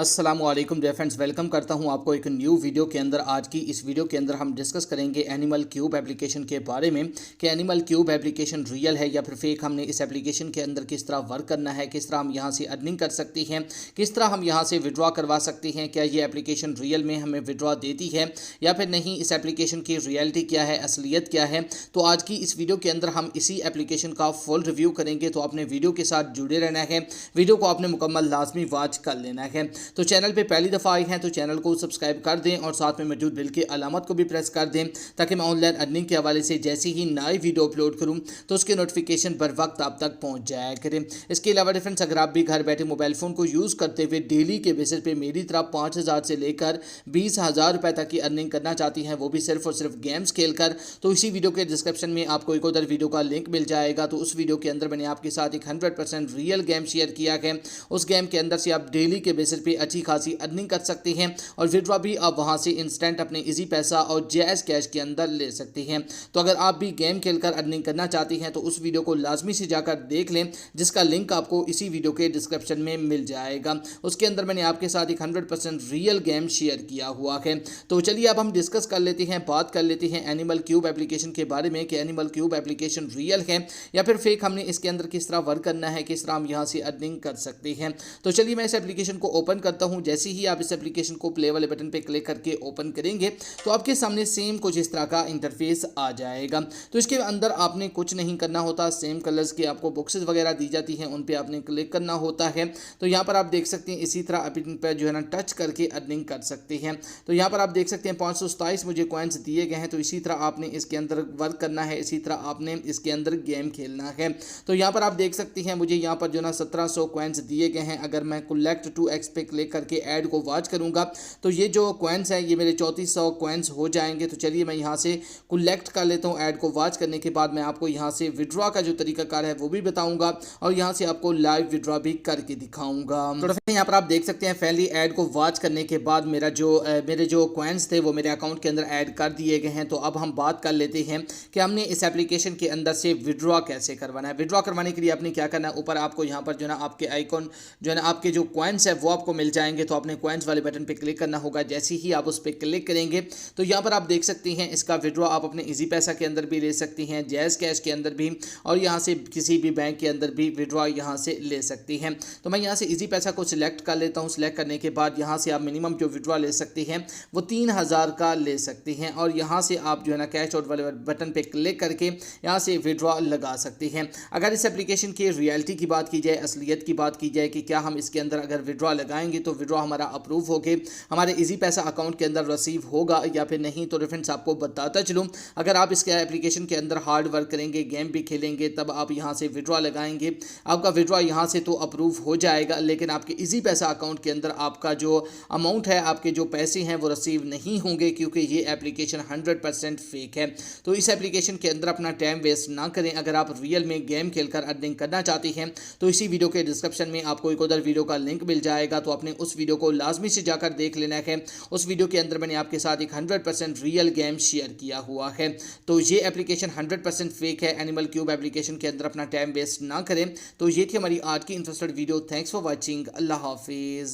अस्सलामुअलैकुम dear friends, welcome करता हूं आपको एक न्यू वीडियो के अंदर। आज की इस वीडियो के अंदर हम डिस्कस करेंगे एनिमल क्यूब एप्लीकेशन के बारे में कि एनिमल क्यूब एप्लीकेशन रियल है या फिर फेक। हमने इस एप्लीकेशन के अंदर किस तरह वर्क करना है, किस तरह हम यहां से अर्निंग कर सकते हैं, किस तरह हम यहां से विड्रॉ करवा सकते हैं, क्या ये एप्लीकेशन रियल में हमें विड्रॉ देती है या फिर नहीं, इस एप्लीकेशन की रियलिटी क्या है, असलियत क्या है। तो आज की इस वीडियो के अंदर हम इसी एप्लीकेशन का फुल रिव्यू करेंगे। तो आपने वीडियो के साथ जुड़े रहना है, वीडियो को आपने मुकम्मल लाजमी वॉच कर लेना है। तो चैनल पे पहली दफ़ा आए हैं तो चैनल को सब्सक्राइब कर दें और साथ में मौजूद बिल की अलामत को भी प्रेस कर दें, ताकि मैं ऑनलाइन अर्निंग के हवाले से जैसे ही नई वीडियो अपलोड करूं तो उसके नोटिफिकेशन बर वक्त आप तक पहुंच जाया करें। इसके अलावा फ्रेंड्स, अगर आप भी घर बैठे मोबाइल फ़ोन को यूज़ करते हुए डेली के बेसिस पे मेरी तरह 5,000 से लेकर 20,000 रुपये तक की अर्निंग करना चाहती हैं, वो भी सिर्फ और सिर्फ गेम्स खेल कर, तो इसी वीडियो के डिस्क्रिप्शन में आपको एक उधर वीडियो का लिंक मिल जाएगा। तो उस वीडियो के अंदर मैंने आपके साथ एक 100% रियल गेम शेयर किया है। उस गेम के अंदर से आप डेली के बेसिस पे अच्छी खासी अर्निंग कर सकते हैं और विड्रॉ भी आप वहां से इंस्टेंट अपने इजी पैसा और जायज़ कैश के अंदर ले सकते हैं। तो अगर आप भी गेम खेलकर अर्निंग करना चाहते हैं तो उस वीडियो को लाजमी से जाकर देख लें, जिसका लिंक आपको इसी वीडियो के डिस्क्रिप्शन में मिल जाएगा। उसके अंदर मैंने आपके साथ एक 100% रियल गेम शेयर किया हुआ है। तो चलिए अब हम डिस्कस कर लेते हैं, बात कर लेते हैं एनिमल क्यूब एप्लीकेशन के बारे में कि एनिमल क्यूब एप्लीकेशन रियल है या फिर फेक। हमने इसके अंदर किस तरह वर्क करना है, किस तरह हम यहाँ से अर्निंग कर सकते हैं। तो चलिए मैं इस एप्लीकेशन को ओपन करता हूँ। जैसे ही आप इस एप्लीकेशन को प्ले वाले बटन पे क्लिक करके ओपन करेंगे तो आपके सामने सेम कुछ इस तरह का इंटरफेस आ जाएगा। तो इसके अंदर आपने कुछ नहीं करना होता, सेम कलर्स के आपको बॉक्सेस वगैरह दी जाती हैं, उन पे आपने क्लिक करना होता है। तो यहाँ पर आप देख सकते हैं इसी तरह आप इन पर जो है ना टच करके अर्निंग कर सकते हैं। तो यहाँ पर आप देख सकते हैं 527 मुझे कॉइन्स दिए गए हैं। तो इसी तरह आपने इसके अंदर वर्क करना है, इसी तरह आपने इसके अंदर गेम खेलना है। तो यहाँ पर आप देख सकते हैं मुझे यहाँ पर जो ना 1700 कॉइन्स दिए गए हैं। अगर मैं कलेक्ट टू एक्स पे क्लिक करके ऐड को वॉच करूँगा तो ये जो कॉइन्स हैं ये मेरे 3400 कॉइन्स हो जाएंगे। तो चलिए मैं यहाँ से कलेक्ट कर लेता हूँ। ऐड को वॉच करने के बाद मैं आपको यहाँ से विड्रॉ का जो तरीकाकार है वो भी बताऊँगा और यहाँ से आपको लाइव विड्रॉ भी करके दिखाऊँगा। तो यहाँ पर आप देख सकते हैं पहली ऐड को वॉच करने के बाद मेरे जो कॉइन्स थे वो मेरे अकाउंट के अंदर ऐड कर दिए गए हैं। तो अब हम बात कर लेते हैं कि हमने इस एप्लीकेशन के अंदर से विड्रॉ कैसे करवाना है। विड्रॉ करवाने के लिए आपने क्या करना है, ऊपर आपको यहाँ पर जो ना आपके आइकॉन जो है ना आपके जो कॉइन्स है वो आपको मिल जाएंगे। तो आपने कॉइन्स वाले बटन पे क्लिक करना होगा। जैसे ही आप उस पर क्लिक करेंगे तो यहाँ पर आप देख सकते हैं इसका विड्रॉ आप अपने इजी पैसा के अंदर भी ले सकते हैं, जायज़ कैश के अंदर भी, और यहाँ से किसी भी बैंक के अंदर भी विड्रॉ यहाँ से ले सकते हैं। तो मैं यहाँ से इजी पैसा को सिलेक्ट कर लेता हूँ। सिलेक्ट करने के बाद यहाँ से आप मिनिमम जो विड्रॉ ले सकते हैं वो 3,000 का ले सकते हैं और यहाँ से आप जो है ना कैश आउट वाले बटन पे क्लिक करके यहाँ से विड्रॉ लगा सकते हैं। अगर इस एप्लीकेशन की रियलिटी की बात की जाए, असलियत की बात की जाए कि क्या हम इसके अंदर अगर विड्रॉ लगाएंगे तो विड्रॉ हमारा अप्रूव होके हमारे इजी पैसा अकाउंट के अंदर रिसीव होगा या फिर नहीं, तो फ्रेंड्स आपको बताता चलूँ, अगर आप इसके एप्लीकेशन के अंदर हार्ड वर्क करेंगे, गेम भी खेलेंगे, तब आप यहाँ से विड्रॉ लगाएंगे, आपका विड्रॉ यहाँ से तो अप्रूव हो जाएगा, लेकिन आपके इजी पैसा अकाउंट के अंदर आपका जो अमाउंट है, आपके जो पैसे हैं वो रिसीव नहीं होंगे, क्योंकि ये एप्लीकेशन 100% फेक है। तो इस एप्लीकेशन के अंदर अपना टाइम वेस्ट ना करें। अगर आप रियल में गेम खेलकर अर्निंग करना चाहते हैं तो इसी वीडियो के डिस्क्रिप्शन में आपको एक उधर वीडियो का लिंक मिल जाएगा। तो आपने उस वीडियो को लाजमी से जाकर देख लेना है। उस वीडियो के अंदर मैंने आपके साथ एक 100% रियल गेम शेयर किया हुआ है। तो ये एप्लीकेशन 100% फेक है। एनिमल क्यूब एप्लीकेशन के अंदर अपना टाइम वेस्ट ना करें। तो ये थी हमारी आज की interested video. Thanks for watching. Allah हाफिज़।